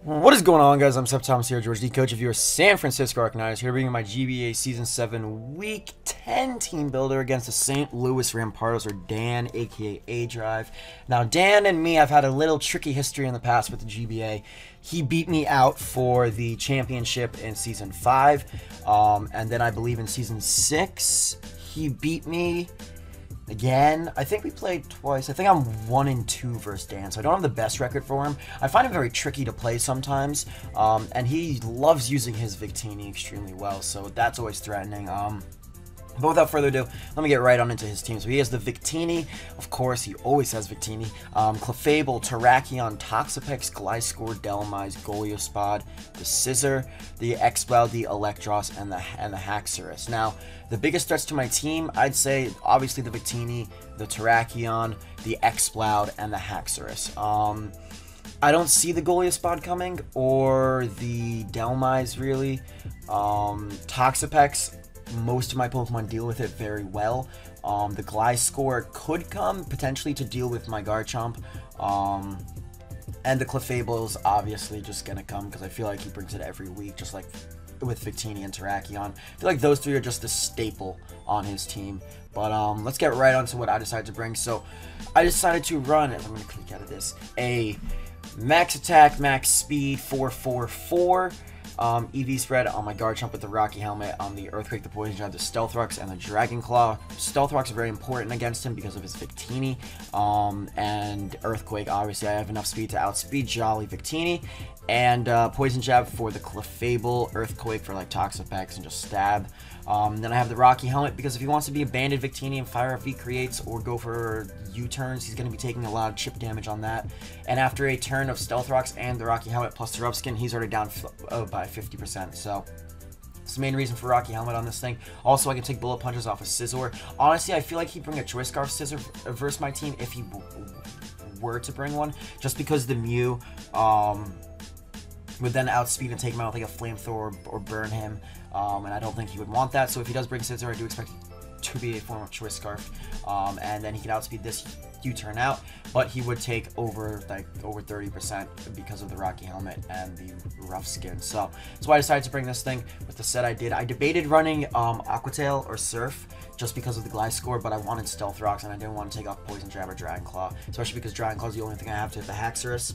What is going on, guys? I'm Sceptilemc here, George D, coach of your San Francisco Arcaniners, here bringing my GBA Season 7 Week 10 team builder against the St. Louis Rampardos, or Dan, aka A-Drive. Now, Dan and me have had a little tricky history in the past with the GBA. He beat me out for the championship in Season 5, and then I believe in Season 6, he beat me again. I think we played twice. I think I'm 1-2 versus Dan, so I don't have the best record for him. I find him very tricky to play sometimes, and he loves using his Victini extremely well, so that's always threatening. But without further ado, let me get right on into his team. So he has the Victini, of course, he always has Victini, Clefable, Terrakion, Toxapex, Gliscor, Delmise, Goliaspod, the Scizor, the Expel, the Electros, and the Haxorus. Now, the biggest threats to my team, I'd say, obviously the Victini, the Terrakion, the Exploud, and the Haxorus. I don't see the Goliaspod coming, or the Delmise, really. Toxapex, most of my Pokemon deal with it very well. The Gliscor could come, potentially, to deal with my Garchomp. And the Clefable is obviously just going to come, because I feel like he brings it every week, just like with Victini and Terrakion. I feel like those three are just a staple on his team. But let's get right on to what I decided to bring. So I decided to run, I'm going to click out of this, a max attack, max speed 444. EV spread on my Garchomp with the Rocky Helmet, on the Earthquake, the Poison Jab, the Stealth Rocks, and the Dragon Claw. Stealth Rocks are very important against him because of his Victini, and Earthquake, obviously I have enough speed to outspeed Jolly Victini, and Poison Jab for the Clefable, Earthquake for like Toxapex and just stab. Then I have the Rocky Helmet because if he wants to be a banded Victini and fire up V creates or go for U-turns, he's going to be taking a lot of chip damage on that. And after a turn of Stealth Rocks and the Rocky Helmet plus the Rough Skin, he's already down by 50%. So it's the main reason for Rocky Helmet on this thing. Also, I can take Bullet Punches off of Scizor. Honestly, I feel like he'd bring a Choice Scarf Scizor versus my team if he were to bring one, just because the Mew would then outspeed and take him out with like a Flamethrower or burn him, and I don't think he would want that. So if he does bring Scizor, I do expect it to be a form of Choice Scarf, and then he can outspeed this U-turn out, but he would take over 30% because of the Rocky Helmet and the Rough Skin. So that's why I decided to bring this thing with the set I did. I debated running Aqua Tail or Surf just because of the Gliscor, but I wanted Stealth Rocks and I didn't want to take off Poison Jab or Dragon Claw, especially because Dragon Claw is the only thing I have to hit the Haxorus.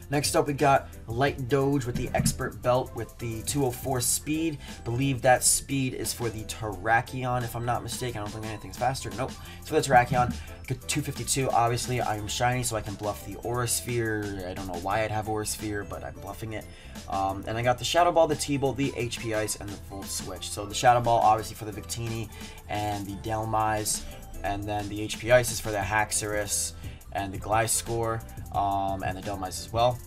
Next up, we got Light Doge with the Expert Belt with the 204 speed. Believe that speed is for the Terrakion, if I'm not mistaken. I don't think anything's faster. Nope, it's for the Terrakion. 252, obviously, I'm shiny, so I can bluff the Aura Sphere. I don't know why I'd have Aura Sphere, but I'm bluffing it. And I got the Shadow Ball, the T-Bolt, the HP Ice, and the Volt Switch. So the Shadow Ball, obviously, for the Victini and the Delmise, and then the HP Ice is for the Haxorus and the Gliscor, and the Delmise as well.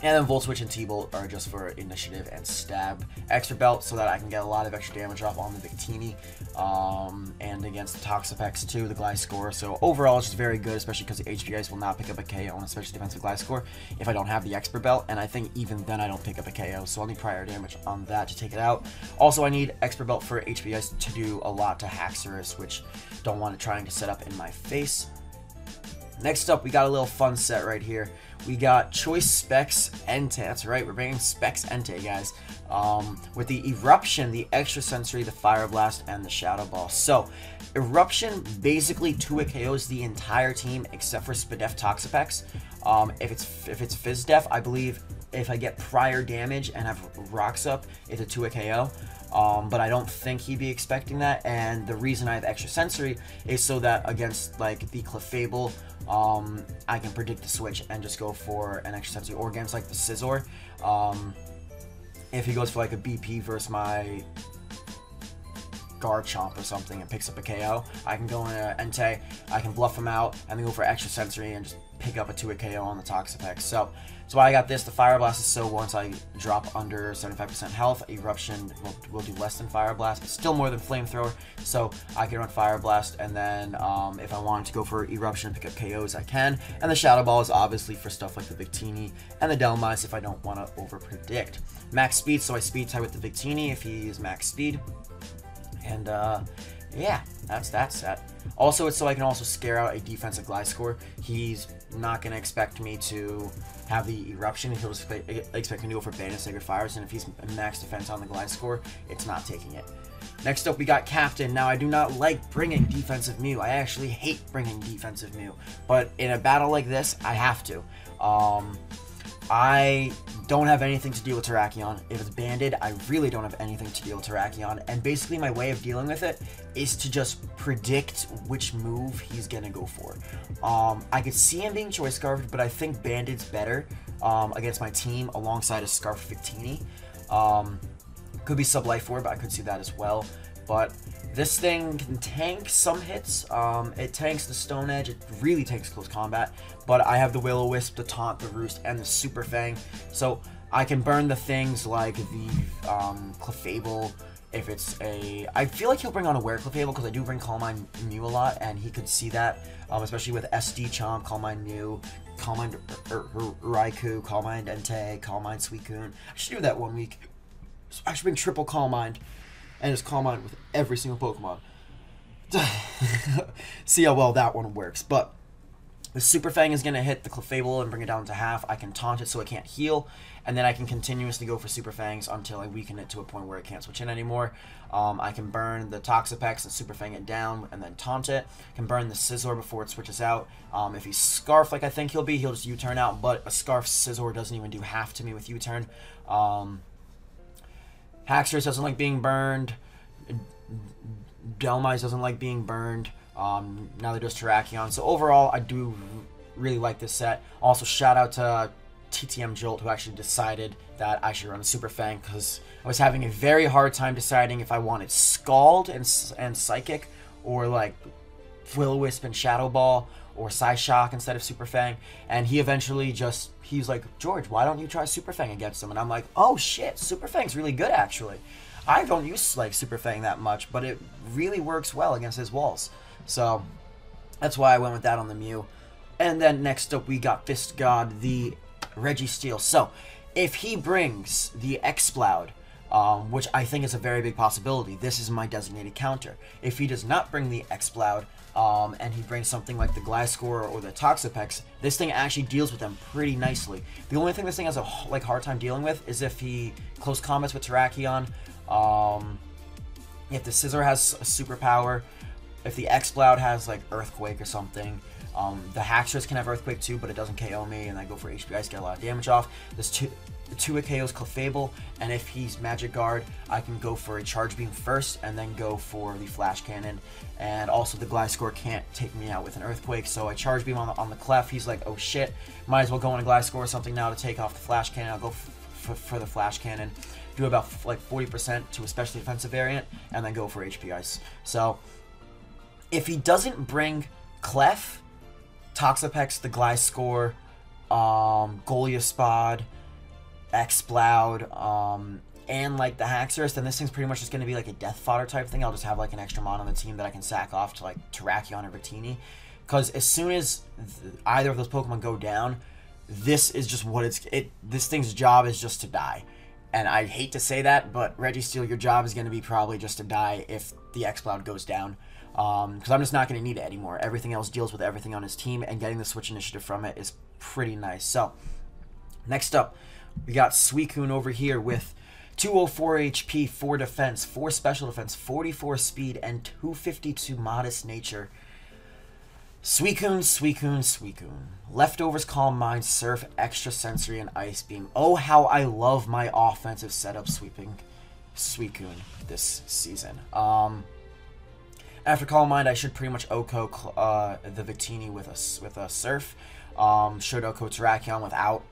And then Volt Switch and T-Bolt are just for initiative and stab. Extra Belt so that I can get a lot of extra damage off on the Victini, and against the Toxapex too, the Gliscor. So overall, it's just very good, especially because the HP Ice will not pick up a KO on especially defensive Gliscor if I don't have the Expert Belt, and I think even then I don't pick up a KO, so I'll need prior damage on that to take it out. Also, I need Expert Belt for HP Ice to do a lot to Haxorus, which don't want it trying to set up in my face. Next up, we got a little fun set right here. We got Choice Specs Entei. That's right, we're bringing Specs Entei, guys. With the Eruption, the Extra Sensory, the Fire Blast, and the Shadow Ball. So, Eruption basically 2-hit KOs the entire team except for Spadef Toxapex. If it's Fizz Def, I believe if I get prior damage and have Rocks up, it's a 2-hit KO. But I don't think he'd be expecting that, and the reason I have Extra Sensory is so that against like the Clefable, I can predict the switch and just go for an Extra Sensory, or against like the Scizor, if he goes for like a BP versus my Garchomp or something and picks up a KO, I can go into Entei, I can bluff him out, and then go for Extra Sensory and just pick up a 2-hit KO on the Toxapex. So that's why I got this. The Fire Blast is so once I drop under 75% health, Eruption will do less than Fire Blast, but still more than Flamethrower. So I can run Fire Blast, and then if I wanted to go for Eruption and pick up KOs, I can. And the Shadow Ball is obviously for stuff like the Victini and the Delmise if I don't want to over-predict. Max Speed, so I Speed tie with the Victini if he is max speed. And yeah, that's that set. Also, it's so I can also scare out a defensive Gliscor. He's not going to expect me to have the Eruption. He'll just expect me to go for Bane of Sacred Fires, and if he's max defense on the Gliscor, it's not taking it. Next up, we got Captain. Now, I do not like bringing defensive Mew. I actually hate bringing defensive Mew. But in a battle like this, I have to. I don't have anything to deal with Terrakion. If it's banded, I really don't have anything to deal with Terrakion. And basically, my way of dealing with it is to just predict which move he's going to go for. I could see him being Choice Scarfed, but I think Banded's better against my team alongside a Scarf Victini. Could be Sub-Life Orb, I could see that as well. But this thing can tank some hits. It tanks the Stone Edge. It really tanks close combat. But I have the Will-O-Wisp, the Taunt, the Roost, and the Super Fang. So I can burn the things like the Clefable. If it's a... I feel like he'll bring on a Were-Clefable because I do bring Calm Mind Mew a lot. And he could see that, especially with SD Chomp, Calm Mind Mew, Calm Mind Raikou, Calm Mind Entei, Calm Mind Suicune. I should do that one week. I should bring triple Calm Mind. And just Calm Mind with every single Pokemon. See how well that one works. But the Super Fang is going to hit the Clefable and bring it down to half. I can taunt it so it can't heal. And then I can continuously go for Super Fangs until I weaken it to a point where it can't switch in anymore. I can burn the Toxapex and Super Fang it down and then taunt it. I can burn the Scizor before it switches out. If he's Scarf like I think he'll be, he'll just U-turn out. But a Scarf Scizor doesn't even do half to me with U-turn. Haxorus doesn't like being burned. Dhelmise doesn't like being burned. Neither does Terrakion. So overall, I do really like this set. Also, shout out to TTM Jolt, who actually decided that I should run a Super Fang, because I was having a very hard time deciding if I wanted Scald and Psychic, or like Will-O-Wisp and Shadow Ball, or Psyshock instead of Super Fang. And he eventually just, he's like, George, why don't you try Super Fang against him? And I'm like, oh shit, Super Fang's really good actually. I don't use like Super Fang that much, but it really works well against his walls. So that's why I went with that on the Mew. And then next up we got Fist God, the Registeel. So if he brings the Exploud, which I think is a very big possibility, this is my designated counter. If he does not bring the Exploud, and he brings something like the Gliscor or the Toxapex, this thing actually deals with them pretty nicely. The only thing this thing has a hard time dealing with is if he close combats with Terrakion, if the Scizor has a superpower, if the Exploud has like Earthquake or something. The Haxorus can have Earthquake too, but it doesn't KO me, and I go for HP Ice, get a lot of damage off. This two it KOs Clefable, and if he's Magic Guard, I can go for a Charge Beam first, and then go for the Flash Cannon. And also the Gliscor can't take me out with an Earthquake, so I Charge Beam on the Clef. He's like, oh shit, might as well go on a Gliscor or something now to take off the Flash Cannon. I'll go for the Flash Cannon, do about like 40% to a specially defensive variant, and then go for HP Ice. So if he doesn't bring Clef, Toxapex, the Gliscor, Goliaspod, Exploud, and like the Haxorus, then this thing's pretty much just going to be like a death fodder type thing. I'll just have like an extra mon on the team that I can sack off to like Terrakion or Victini. Because as soon as either of those Pokemon go down, this is just what this thing's job is just to die. And I hate to say that, but Registeel, your job is going to be probably just to die if the Exploud goes down. Because I'm just not going to need it anymore. Everything else deals with everything on his team, and getting the switch initiative from it is pretty nice. So, next up, we got Suicune over here with 204 HP, 4 defense, 4 special defense, 44 speed, and 252 modest nature. Suicune. Leftovers, Calm Mind, Surf, Extra Sensory, and Ice Beam. Oh, how I love my offensive setup sweeping Suicune this season. After Calm Mind, I should pretty much OHKO the Victini with a Surf. Should OHKO Terrakion without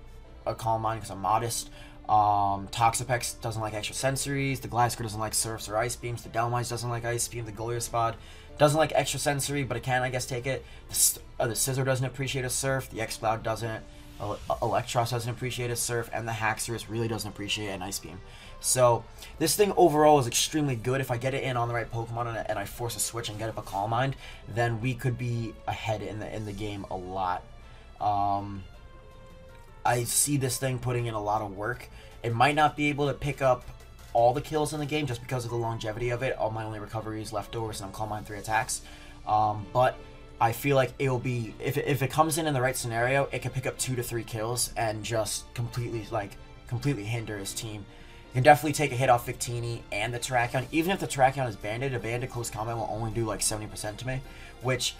a Calm Mind because I'm modest. Toxapex doesn't like extra sensories. The Gliscor doesn't like Surfs or Ice Beams. The Dhelmise doesn't like Ice Beam. The Goliaspod doesn't like extra sensory, but it can, I guess, take it. The Scizor doesn't appreciate a Surf. The Exploud doesn't. Electros doesn't appreciate a Surf. And the Haxorus really doesn't appreciate an Ice Beam. So this thing overall is extremely good. If I get it in on the right Pokemon and I force a switch and get up a Calm Mind, then we could be ahead in the game a lot. I see this thing putting in a lot of work. It might not be able to pick up all the kills in the game just because of the longevity of it. All my only recovery is leftovers, and I'm Calm Mind 3 attacks. But I feel like it will be, if it comes in the right scenario, it can pick up 2 to 3 kills and just completely hinder his team. You can definitely take a hit off Victini and the Terrakion. Even if the Terrakion is banded, a banded close combat will only do like 70% to me, which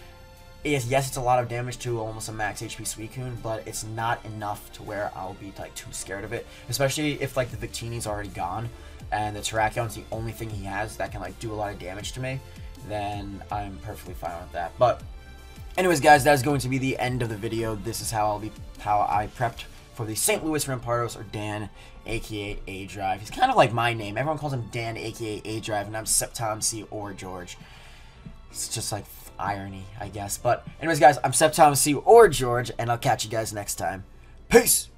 is, yes, it's a lot of damage to almost a max HP Suicune, but it's not enough to where I'll be like too scared of it, especially if like the Victini's already gone and the Terrakion's the only thing he has that can like do a lot of damage to me, then I'm perfectly fine with that. But anyways, guys, that is going to be the end of the video. This is how I prepped for the St. Louis Rampardos, or Dan, aka A-Drive. He's kind of like my name. Everyone calls him Dan, aka A-Drive, and I'm Sceptilemc or George. It's just like irony, I guess. But anyways, guys, I'm Sceptilemc or George, and I'll catch you guys next time. Peace!